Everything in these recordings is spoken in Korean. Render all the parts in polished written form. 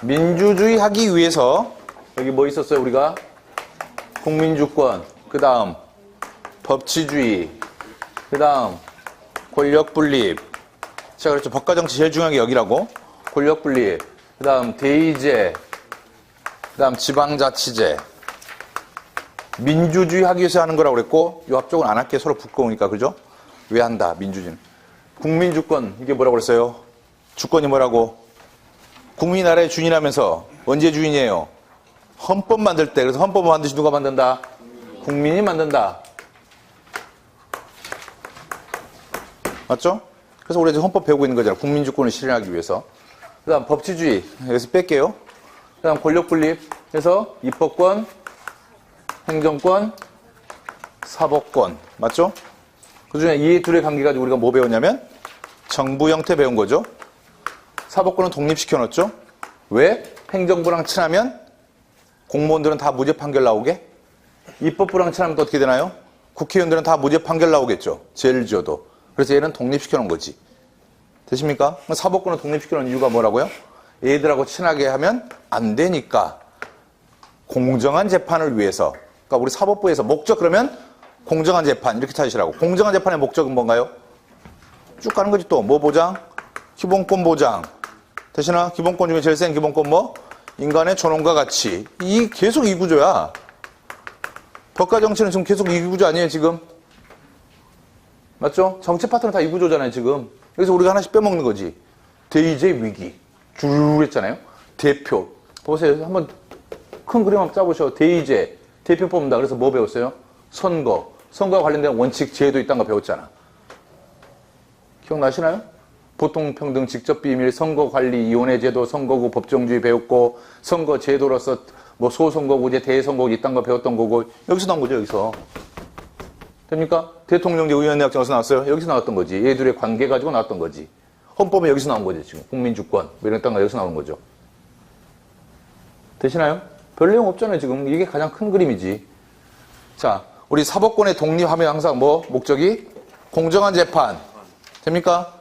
민주주의 하기 위해서 여기 뭐 있었어요? 우리가 국민주권, 그 다음 법치주의, 그 다음 권력분립. 제가 그랬죠. 법과정치 제일 중요한 게 여기라고. 권력분립, 그 다음 대의제, 그 다음 지방자치제. 민주주의 하기 위해서 하는 거라고 그랬고, 요 앞쪽은 안 할게. 서로 부끄러우니까. 그죠? 왜 한다, 민주주의는. 국민주권, 이게 뭐라고 그랬어요? 주권이 뭐라고? 국민이 나라의 주인이라면서 언제 주인이에요? 헌법 만들 때. 그래서 헌법을 반드시 누가 만든다? 국민이 만든다. 맞죠? 그래서 우리가 지금 헌법 배우고 있는 거잖아. 국민주권을 실현하기 위해서. 그 다음 법치주의. 여기서 뺄게요. 그 다음 권력분립. 그래서 입법권, 행정권, 사법권. 맞죠? 그 중에 이 둘의 관계 가지고 우리가 뭐 배웠냐면 정부 형태 배운 거죠. 사법권은 독립시켜 놓았죠. 왜? 행정부랑 친하면 공무원들은 다 무죄 판결 나오게. 입법부랑 친하면 또 어떻게 되나요? 국회의원들은 다 무죄 판결 나오겠죠. 죄를 지어도. 그래서 얘는 독립시켜 놓은 거지. 되십니까? 사법권을 독립시켜 놓은 이유가 뭐라고요? 얘들하고 친하게 하면 안 되니까. 공정한 재판을 위해서. 그러니까 우리 사법부에서 목적 그러면 공정한 재판 이렇게 찾으시라고. 공정한 재판의 목적은 뭔가요? 쭉 가는 거지 또. 뭐 보장? 기본권 보장. 대신에 기본권 중에 제일 센 기본권 뭐? 인간의 존엄과 가치. 계속 이 구조야. 법과 정치는 지금 계속 이 구조 아니에요 지금? 맞죠? 정치 파트는 다 이 구조잖아요 지금. 그래서 우리가 하나씩 빼먹는 거지. 대의제 위기. 줄 했잖아요. 대표. 보세요. 한번 큰 그림 한번 짜보셔. 대의제. 대표 뽑는다. 그래서 뭐 배웠어요? 선거. 선거와 관련된 원칙, 제도 있다는 거 배웠잖아. 기억나시나요? 보통평등, 직접비밀, 선거관리, 위원회제도, 선거구, 법정주의 배웠고, 선거제도로서 뭐 소선거구제, 대선거구 이딴 거 배웠던 거고, 여기서 나온 거죠, 여기서. 됩니까? 대통령제 의원내각정에서 나왔어요? 여기서 나왔던 거지. 얘들의 관계 가지고 나왔던 거지. 헌법은 여기서 나온 거지, 지금. 국민주권, 뭐 이런 딴 거 여기서 나온 거죠. 되시나요? 별 내용 없잖아요, 지금. 이게 가장 큰 그림이지. 자, 우리 사법권의 독립하면 항상 뭐? 목적이? 공정한 재판. 됩니까?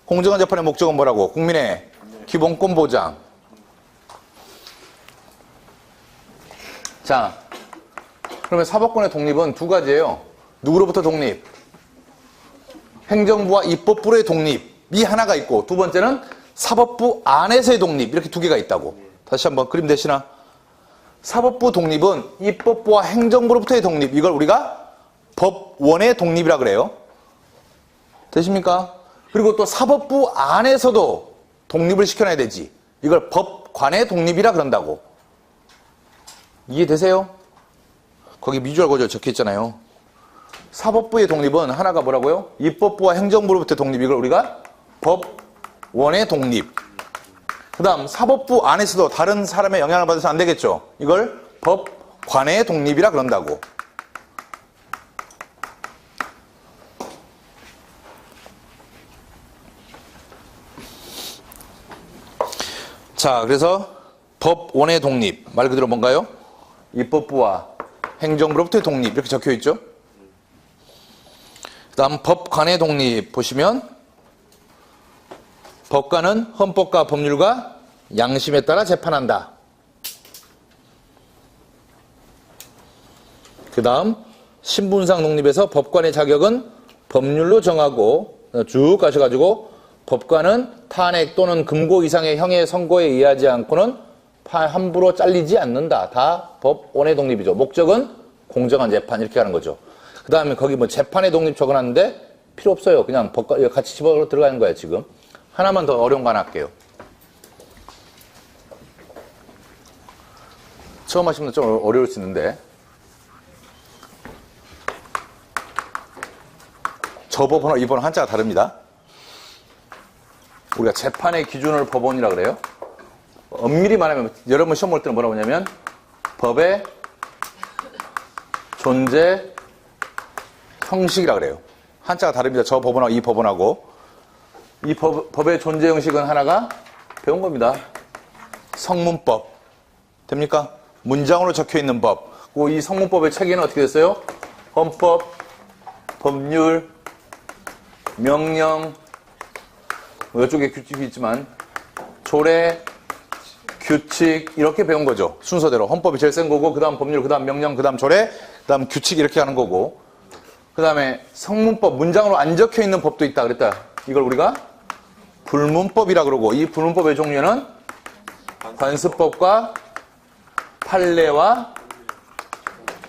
공정한 재판의 목적은 뭐라고? 국민의 기본권 보장. 자, 그러면 사법권의 독립은 두 가지예요. 누구로부터 독립? 행정부와 입법부의 독립이 하나가 있고, 두 번째는 사법부 안에서의 독립. 이렇게 두 개가 있다고. 다시 한번 그림 대시나. 사법부 독립은 입법부와 행정부로부터의 독립. 이걸 우리가 법원의 독립이라 그래요. 되십니까? 그리고 또 사법부 안에서도 독립을 시켜놔야 되지. 이걸 법관의 독립이라 그런다고. 이해되세요? 거기 미주알 고조 적혀 있잖아요. 사법부의 독립은 하나가 뭐라고요? 입법부와 행정부로부터의 독립. 이걸 우리가 법원의 독립. 그 다음 사법부 안에서도 다른 사람의 영향을 받아서 안 되겠죠. 이걸 법관의 독립이라 그런다고. 자, 그래서 법원의 독립. 말 그대로 뭔가요? 입법부와 행정부로부터의 독립. 이렇게 적혀 있죠. 그 다음 법관의 독립 보시면 법관은 헌법과 법률과 양심에 따라 재판한다. 그 다음 신분상 독립에서 법관의 자격은 법률로 정하고 쭉 가셔가지고 법관은 탄핵 또는 금고 이상의 형의 선고에 의하지 않고는 함부로 잘리지 않는다. 다 법원의 독립이죠. 목적은 공정한 재판 이렇게 하는 거죠. 그 다음에 거기 뭐 재판의 독립 적어놨는데 필요 없어요. 그냥 법관 같이 집어 들어가는 거야 지금. 하나만 더 어려운 거 하나 할게요. 처음 하시면 좀 어려울 수 있는데 저 법원하고 이 법원 한자가 다릅니다. 우리가 재판의 기준을 법원이라 그래요. 엄밀히 말하면 여러분 시험 볼 때는 뭐라고 하냐면 법의 존재 형식이라 그래요. 한자가 다릅니다. 저 법원하고 이 법원하고. 이 법의 존재 형식은 하나가 배운 겁니다. 성문법. 됩니까? 문장으로 적혀 있는 법. 그리고 이 성문법의 체계는 어떻게 됐어요? 헌법, 법률, 명령, 이쪽에 규칙이 있지만 조례, 규칙 이렇게 배운 거죠. 순서대로. 헌법이 제일 센 거고 그 다음 법률, 그 다음 명령, 그 다음 조례, 그 다음 규칙 이렇게 하는 거고 그 다음에 성문법, 문장으로 안 적혀 있는 법도 있다 그랬다. 이걸 우리가 불문법이라 그러고 이 불문법의 종류는 관습법과 판례와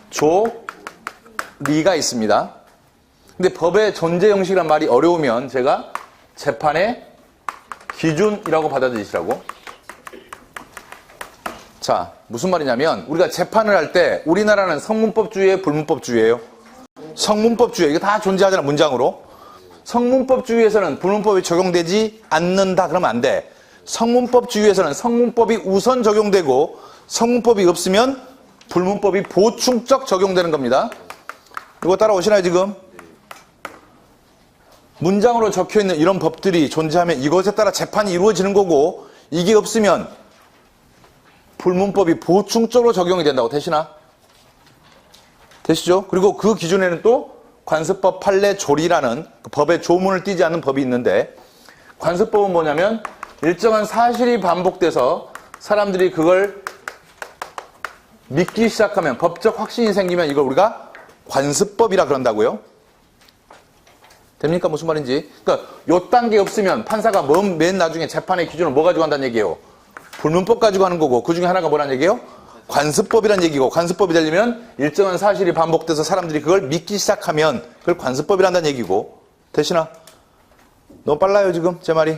조리가 있습니다. 근데 법의 존재 형식이란 말이 어려우면 제가 재판의 기준이라고 받아들이시라고. 자, 무슨 말이냐면 우리가 재판을 할 때 우리나라는 성문법주의예요, 불문법주의예요? 성문법주의. 이거 다 존재하잖아, 문장으로. 성문법주의에서는 불문법이 적용되지 않는다 그러면 안 돼. 성문법주의에서는 성문법이 우선 적용되고 성문법이 없으면 불문법이 보충적 적용되는 겁니다. 이거 따라오시나요, 지금? 문장으로 적혀있는 이런 법들이 존재하면 이것에 따라 재판이 이루어지는 거고 이게 없으면 불문법이 보충적으로 적용이 된다고. 되시나? 되시죠? 그리고 그 기준에는 또 관습법, 판례, 조리라는 그 법의 조문을 띄지 않는 법이 있는데 관습법은 뭐냐면 일정한 사실이 반복돼서 사람들이 그걸 믿기 시작하면 법적 확신이 생기면 이걸 우리가 관습법이라 그런다고요. 됩니까? 무슨 말인지. 그러니까 요 단계 없으면 판사가 맨 나중에 재판의 기준을 뭐 가지고 한다는 얘기예요? 불문법 가지고 하는 거고 그 중에 하나가 뭐란 얘기예요? 관습법이란 얘기고 관습법이 되려면 일정한 사실이 반복돼서 사람들이 그걸 믿기 시작하면 그걸 관습법이란다는 얘기고. 되시나? 너무 빨라요 지금 제 말이.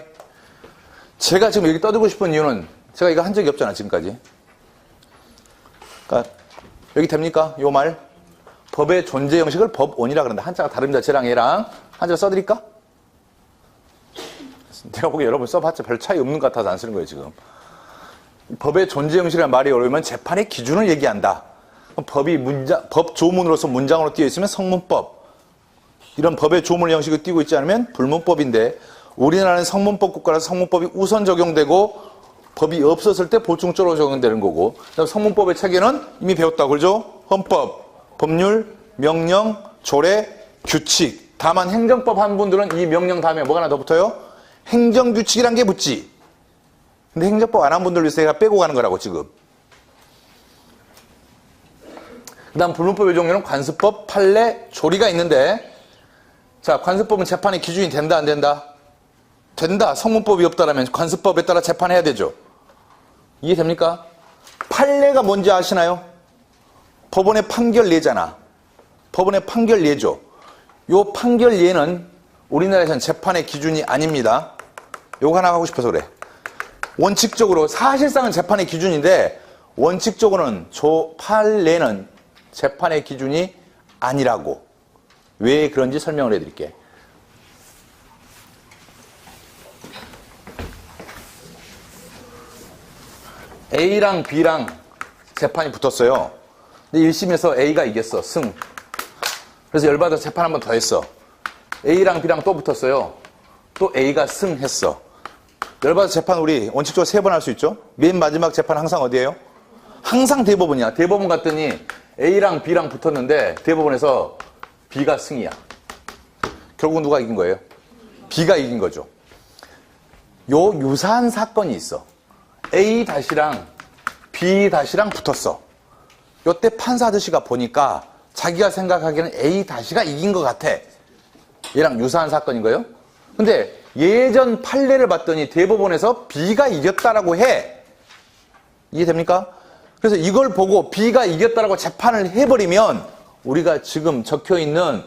제가 지금 여기 떠들고 싶은 이유는 제가 이거 한 적이 없잖아 지금까지. 그러니까 여기 됩니까? 요 말. 법의 존재 형식을 법원이라 그런다. 한자가 다릅니다. 쟤랑 얘랑. 한자 써드릴까? 내가 보기에 여러분 써봤자 별 차이 없는 것 같아서 안 쓰는 거예요 지금. 법의 존재 형식이라는 말이 어려우면 재판의 기준을 얘기한다. 법이 법 조문으로서 문장으로 띄어 있으면 성문법. 이런 법의 조문 형식을 띄고 있지 않으면 불문법인데 우리나라는 성문법 국가라서 성문법이 우선 적용되고 법이 없었을 때 보충적으로 적용되는 거고 성문법의 체계는 이미 배웠다고 그러죠? 헌법, 법률, 명령, 조례, 규칙. 다만 행정법 한 분들은 이 명령 다음에 뭐가 하나 더 붙어요? 행정규칙이란 게 붙지. 근데 행정법 안 한 분들 위해서 제가 빼고 가는 거라고 지금. 그 다음 불문법의 종류는 관습법, 판례, 조리가 있는데 자 관습법은 재판의 기준이 된다 안 된다? 된다. 성문법이 없다라면 관습법에 따라 재판해야 되죠. 이해됩니까? 판례가 뭔지 아시나요? 법원의 판결예잖아. 법원의 판결예죠. 요 판결예는 우리나라에서는 재판의 기준이 아닙니다. 요거 하나 하고 싶어서 그래. 원칙적으로 사실상은 재판의 기준인데 원칙적으로는 판례는 재판의 기준이 아니라고. 왜 그런지 설명을 해드릴게. A랑 B랑 재판이 붙었어요. 근데 1심에서 A가 이겼어. 승. 그래서 열받아서 재판 한 번 더 했어. A랑 B랑 또 붙었어요. 또 A가 승했어. 열받아서 재판 우리 원칙적으로 3번 할 수 있죠? 맨 마지막 재판 항상 어디예요? 항상 대법원이야. 대법원 갔더니 A랑 B랑 붙었는데 대법원에서 B가 승이야. 결국은 누가 이긴 거예요? B가 이긴 거죠. 요 유사한 사건이 있어. A-랑 B-랑 붙었어. 요때 판사 아저씨가 보니까 자기가 생각하기에는 A-가 이긴 것 같아. 얘랑 유사한 사건인 거예요. 근데 예전 판례를 봤더니 대법원에서 B가 이겼다라고 해. 이해됩니까? 그래서 이걸 보고 B가 이겼다라고 재판을 해버리면 우리가 지금 적혀있는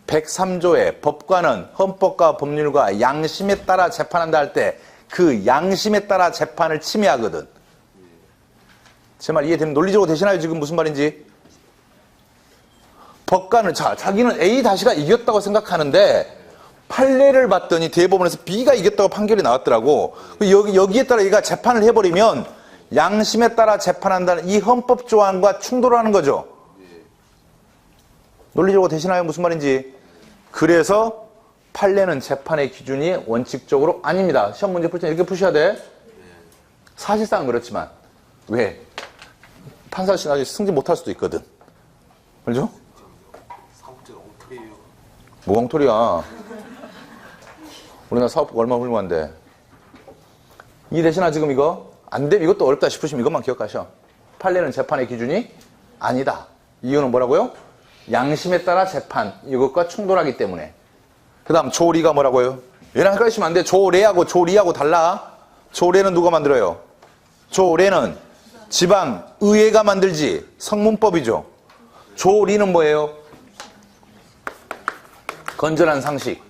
103조의 법관은 헌법과 법률과 양심에 따라 재판한다 할 때 그 양심에 따라 재판을 침해하거든. 제 말 이해되면 논리적으로 되시나요? 지금 무슨 말인지. 법관은 자기는 A-가 이겼다고 생각하는데 판례를 봤더니 대법원에서 B가 이겼다고 판결이 나왔더라고. 여기에 따라 얘가 재판을 해버리면 양심에 따라 재판한다는 이 헌법 조항과 충돌하는 거죠. 논리적으로 되시나요? 무슨 말인지. 그래서 판례는 재판의 기준이 원칙적으로 아닙니다. 시험 문제 풀 때 이렇게 푸셔야 돼. 사실상은 그렇지만. 왜? 판사씨 나중에 승진 못할 수도 있거든. 알죠? 사업자가 엉터리예요. 뭐 엉터리야. 우리나라 사업부가 얼마나 훌륭한데. 이해되시나 지금 이거? 안 돼, 이것도 어렵다 싶으시면 이것만 기억하셔. 판례는 재판의 기준이 아니다. 이유는 뭐라고요? 양심에 따라 재판, 이것과 충돌하기 때문에. 그 다음 조리가 뭐라고요? 얘랑 헷갈리시면 안 돼. 조례하고 조리하고 달라. 조례는 누가 만들어요? 조례는 지방의회가 만들지. 성문법이죠. 조리는 뭐예요? 건전한 상식.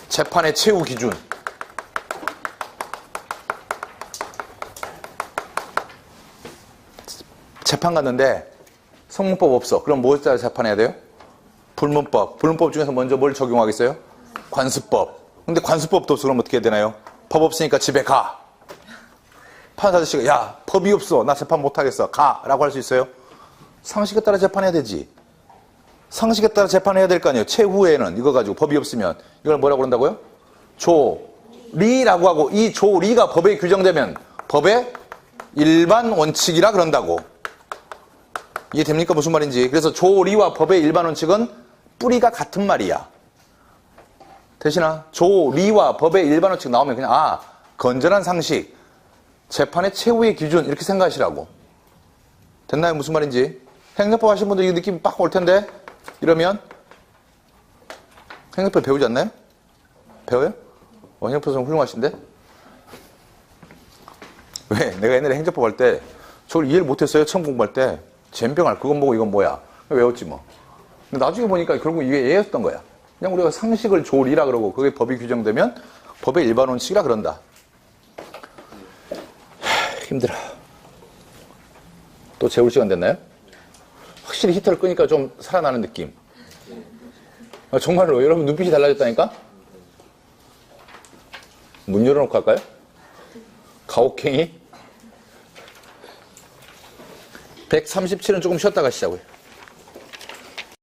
재판의 최후 기준. 재판 갔는데 성문법 없어. 그럼 뭘 따라 재판해야 돼요? 불문법. 불문법 중에서 먼저 뭘 적용하겠어요? 관습법. 근데 관습법도 없어. 그럼 어떻게 해야 되나요? 법 없으니까 집에 가. 판사 아저씨가 야, 법이 없어. 나 재판 못하겠어. 가. 라고 할 수 있어요? 상식에 따라 재판해야 되지. 상식에 따라 재판해야 될 거 아니에요. 최후에는 이거 가지고 법이 없으면 이걸 뭐라고 그런다고요? 조리라고 하고, 이 조리가 법에 규정되면 법의 일반 원칙이라 그런다고. 이해됩니까? 무슨 말인지. 그래서 조리와 법의 일반 원칙은 뿌리가 같은 말이야. 대신아, 조리와 법의 일반 원칙 나오면 그냥 건전한 상식, 재판의 최후의 기준 이렇게 생각하시라고. 됐나요? 무슨 말인지. 행정법 하신 분들 이 느낌 빡 올 텐데 이러면 행정법 배우지 않나요? 배워요? 행정법 좀 훌륭하신데? 왜? 내가 옛날에 행정법 할 때 저걸 이해를 못했어요. 처음 공부할 때. 젬병알 그건 뭐고 이건 뭐야. 외웠지 뭐. 근데 나중에 보니까 결국 이게 이해했던 거야. 그냥 우리가 상식을 조리라 그러고 그게 법이 규정되면 법의 일반 원칙이라 그런다. 힘들어. 또 재울 시간 됐나요? 확실히 히터를 끄니까 좀 살아나는 느낌. 정말로 여러분 눈빛이 달라졌다니까? 문 열어놓고 할까요? 가혹행위? 137은 조금 쉬었다 가시자고요.